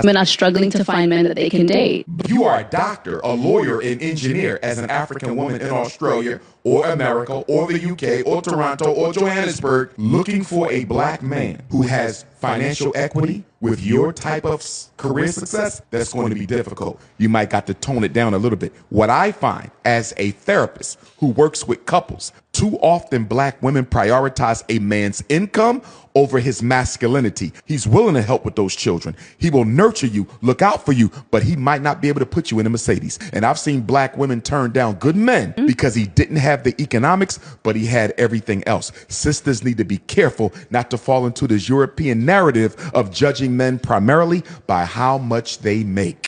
women are struggling to find men that they can date. You are a doctor, a lawyer, an engineer as an African woman in Australia or America or the UK or Toronto or Johannesburg looking for a black man who has financial equity with your type of career success. That's going to be difficult. You might got to tone it down a little bit. What I find as a therapist who works with couples, too often black women prioritize a man's income over his masculinity. He's willing to help with those children. He will nurture you, look out for you, but he might not be able to put you in a Mercedes. And I've seen black women turn down good men because he didn't have the economics, but he had everything else. Sisters need to be careful not to fall into this European narrative of judging men primarily by how much they make.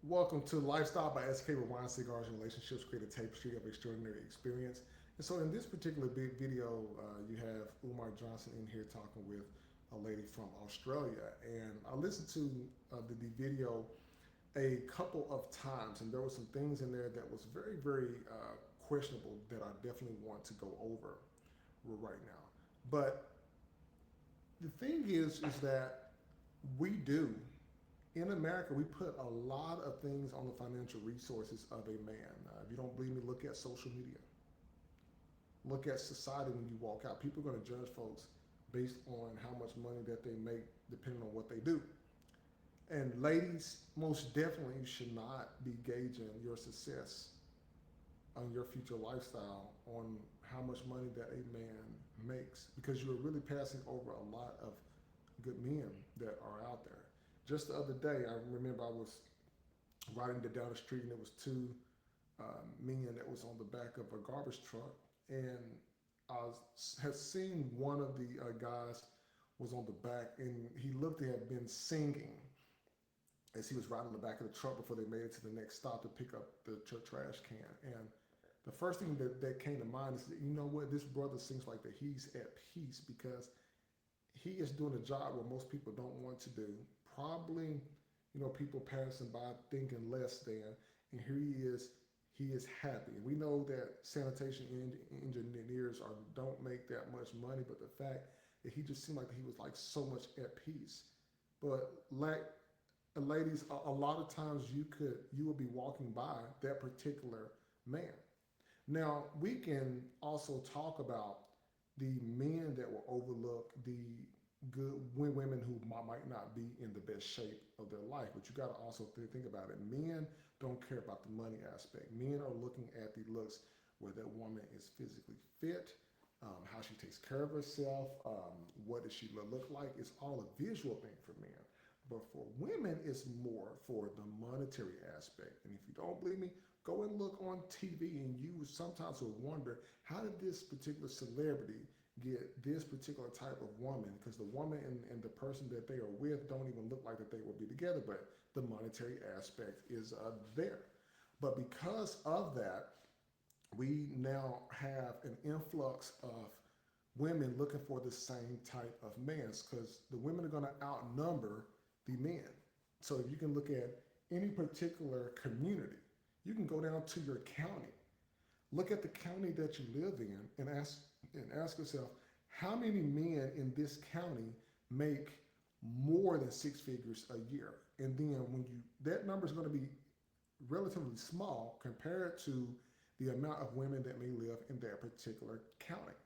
Welcome to Lifestyle by SK, where wine, cigars, and relationships create a tapestry of extraordinary experience. And so in this particular big video, you have Umar Johnson in here talking with a lady from Australia. And I listened to the video a couple of times, and there were some things in there that was very, very questionable that I definitely want to go over right now. But the thing is that we do, in America, we put a lot of things on the financial resources of a man. If you don't believe me, look at social media. Look at society when you walk out. People are going to judge folks based on how much money that they make depending on what they do. And ladies, most definitely should not be gauging your success on your future lifestyle on how much money that a man makes, because you're really passing over a lot of good men that are out there. Just the other day, I remember I was riding down the street and there was two men that was on the back of a garbage truck, and I had seen one of the guys was on the back, and he looked to have been singing as he was riding the back of the truck before they made it to the next stop to pick up the trash can. And the first thing that came to mind is that, you know what, this brother seems like that he's at peace, because he is doing a job where most people don't want to do. Probably, you know, people passing by thinking less than, and here he is happy. We know that sanitation engineers don't make that much money, but the fact that he just seemed like he was like so much at peace. But like ladies, a lot of times you will be walking by that particular man. Now we can also talk about the men that will overlook the good women who might not be in the best shape of their life. But you got to also think about it. Men don't care about the money aspect. Men are looking at the looks, where that woman is physically fit, how she takes care of herself, what does she look like. It's all a visual thing for men. But for women, it's more for the monetary aspect. And if you don't believe me, go and look on TV, and you sometimes will wonder, how did this particular celebrity get this particular type of woman? Because the woman and the person that they are with don't even look like that they will be together, but the monetary aspect is there. But because of that, we now have an influx of women looking for the same type of man, because the women are going to outnumber the men. So if you can look at any particular community, you can go down to your county, look at the county that you live in, and ask yourself, how many men in this county make more than six figures a year? And then that number is going to be relatively small compared to the amount of women that may live in that particular county.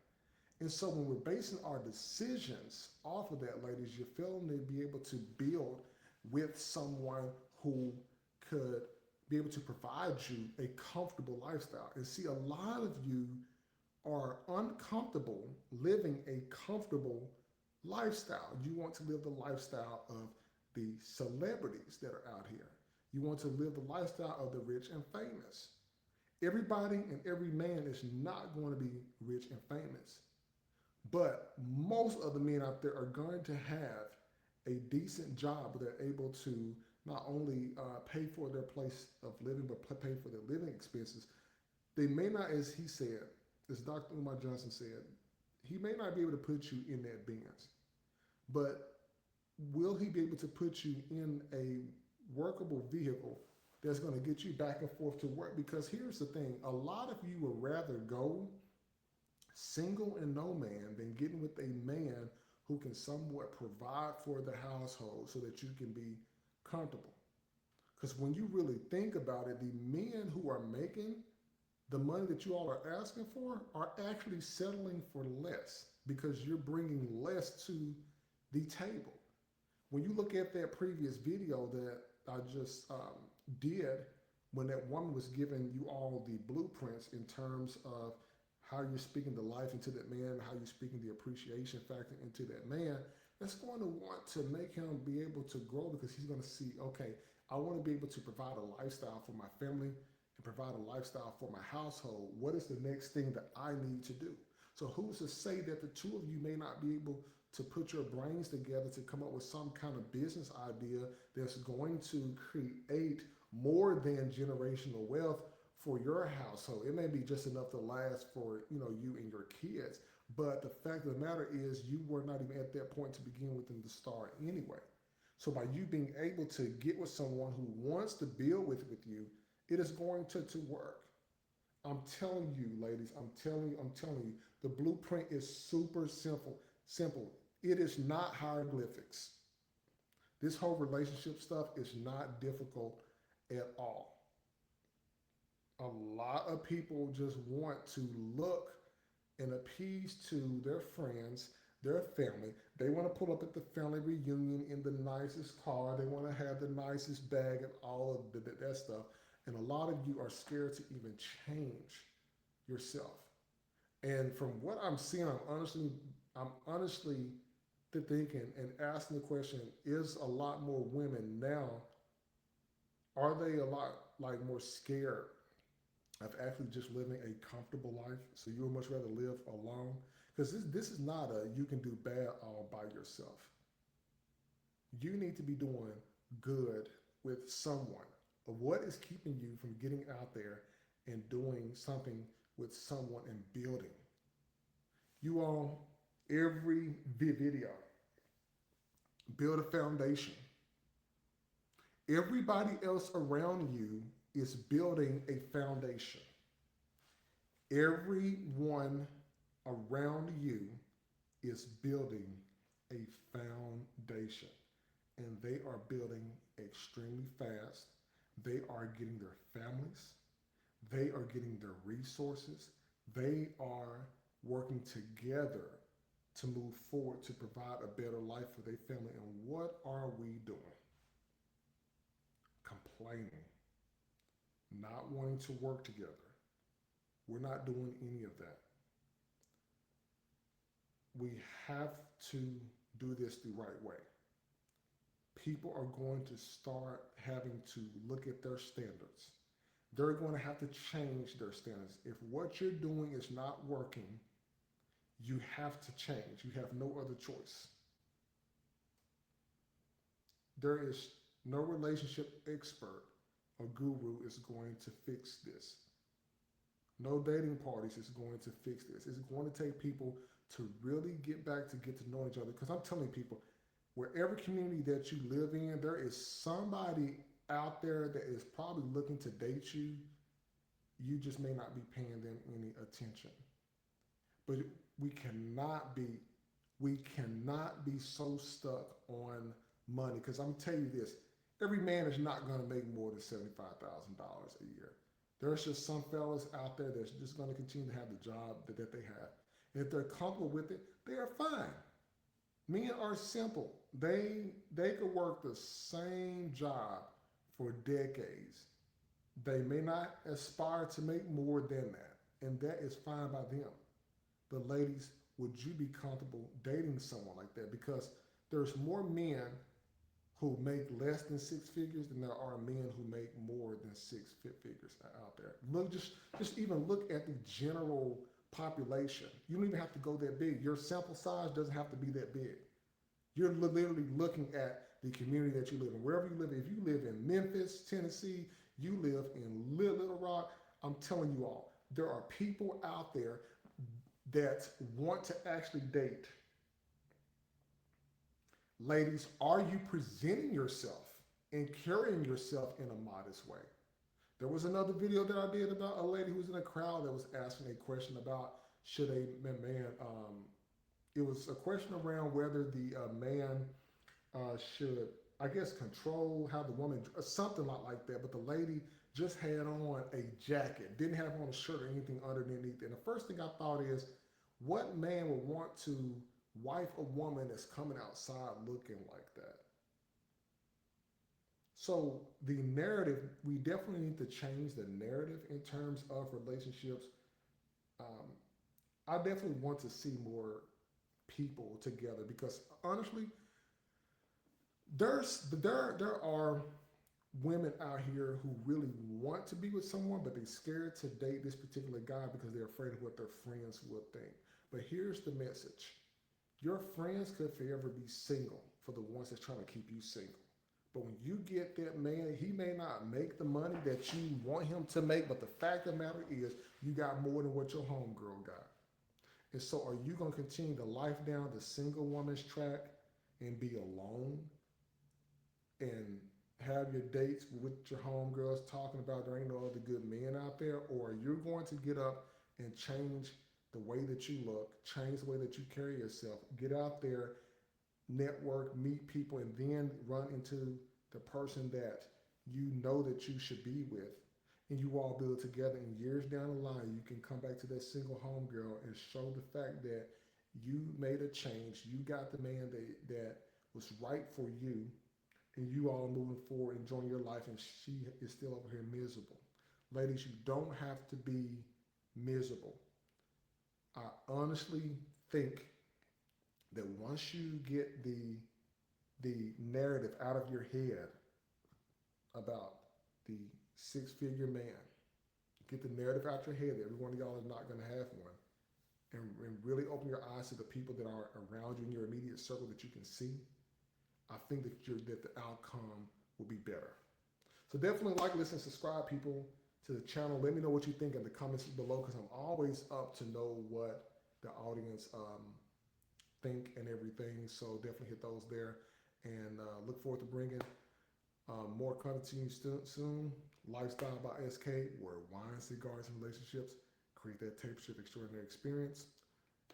And so when we're basing our decisions off of that, ladies, you're feeling to be able to build with someone who could be able to provide you a comfortable lifestyle. And see, a lot of you are uncomfortable living a comfortable lifestyle. You want to live the lifestyle of the celebrities that are out here. You want to live the lifestyle of the rich and famous. Everybody and every man is not going to be rich and famous. But most of the men out there are going to have a decent job where they're able to not only pay for their place of living, but pay for their living expenses. They may not, as he said, as Dr. Umar Johnson said, he may not be able to put you in that Benz, but will he be able to put you in a workable vehicle that's going to get you back and forth to work? Because here's the thing, a lot of you would rather go single and no man than getting with a man who can somewhat provide for the household so that you can be comfortable. Because when you really think about it, the men who are making the money that you all are asking for are actually settling for less because you're bringing less to the table. When you look at that previous video that I just did, when that woman was giving you all the blueprints in terms of how you're speaking the life into that man, how you're speaking the appreciation factor into that man, that's going to want to make him be able to grow because he's going to see, okay, I want to be able to provide a lifestyle for my family and provide a lifestyle for my household. What is the next thing that I need to do? So who's to say that the two of you may not be able to put your brains together to come up with some kind of business idea that's going to create more than generational wealth for your household? It may be just enough to last for you and your kids, but the fact of the matter is you were not even at that point to begin with in the start anyway. So by you being able to get with someone who wants to build with you, it is going to work. I'm telling you, ladies, I'm telling you, the blueprint is super simple. Simple. It is not hieroglyphics. This whole relationship stuff is not difficult at all. A lot of people just want to look and appease to their friends, their family. They want to pull up at the family reunion in the nicest car. They want to have the nicest bag and all of that stuff. And a lot of you are scared to even change yourself. And from what I'm seeing, I'm honestly thinking and asking the question: is a lot more women now? Are they a lot like more scared of actually just living a comfortable life? So you would much rather live alone? Because this is not a you can do bad all by yourself. You need to be doing good with someone. What is keeping you from getting out there and doing something with someone and building? You all, every video, build a foundation. Everybody else around you is building a foundation. Everyone around you is building a foundation. And they are building extremely fast. They are getting their families. They are getting their resources. They are working together to move forward to provide a better life for their family. And what are we doing? Complaining, not wanting to work together. We're not doing any of that. We have to do this the right way. People are going to start having to look at their standards. They're going to have to change their standards. If what you're doing is not working, you have to change. You have no other choice. There is no relationship expert or guru is going to fix this. No dating parties is going to fix this. It's going to take people to really get to know each other. Because I'm telling people, wherever community that you live in, there is somebody out there that is probably looking to date you. You just may not be paying them any attention. But we cannot be so stuck on money. Because I'm telling you this, every man is not going to make more than $75,000 a year. There's just some fellas out there that's just going to continue to have the job that they have. And if they're comfortable with it, they are fine. Men are simple. They could work the same job for decades. They may not aspire to make more than that, and that is fine by them. But ladies, would you be comfortable dating someone like that? Because there's more men who make less than six figures than there are men who make more than six figures out there. Look, just even look at the general population. You don't even have to go that big. Your sample size doesn't have to be that big. You're literally looking at the community that you live in. Wherever you live, if you live in Memphis, Tennessee, you live in Little Rock, I'm telling you all, there are people out there that want to actually date. Ladies, are you presenting yourself and carrying yourself in a modest way? There was another video that I did about a lady who was in a crowd that was asking a question about should a man it was a question around whether the man should, I guess, control how the woman, something like that. But the lady just had on a jacket, didn't have on a shirt or anything underneath. And the first thing I thought is, what man would want to wife a woman that's coming outside looking like that? So the narrative, we definitely need to change the narrative in terms of relationships. Um, I definitely want to see more people together because honestly, there are women out here who really want to be with someone, but they're scared to date this particular guy because they're afraid of what their friends would think. But here's the message: your friends could forever be single for the ones that's trying to keep you single. But when you get that man, he may not make the money that you want him to make, but the fact of the matter is, you got more than what your homegirl got. And so, are you going to continue to life down the single woman's track and be alone and have your dates with your homegirls talking about there ain't no other good men out there? Or are you going to get up and change the way that you look, change the way that you carry yourself, get out there, network, meet people, and then run into the person that you know that you should be with, and you all build together, and years down the line you can come back to that single homegirl and show the fact that you made a change, you got the man that was right for you, and you all moving forward enjoying your life, and she is still over here miserable. Ladies, you don't have to be miserable. I honestly think that once you get the narrative out of your head about the six-figure man, get the narrative out your head that every one of y'all is not going to have one, and really open your eyes to the people that are around you in your immediate circle that you can see, I think that the outcome will be better. So definitely like, listen, subscribe, people, to the channel. Let me know what you think in the comments below because I'm always up to know what the audience think and everything. So definitely hit those there, and look forward to bringing more content to you soon. Lifestyle by SK, where wine, cigars, and relationships create that tapestry of extraordinary experience.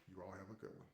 You all have a good one.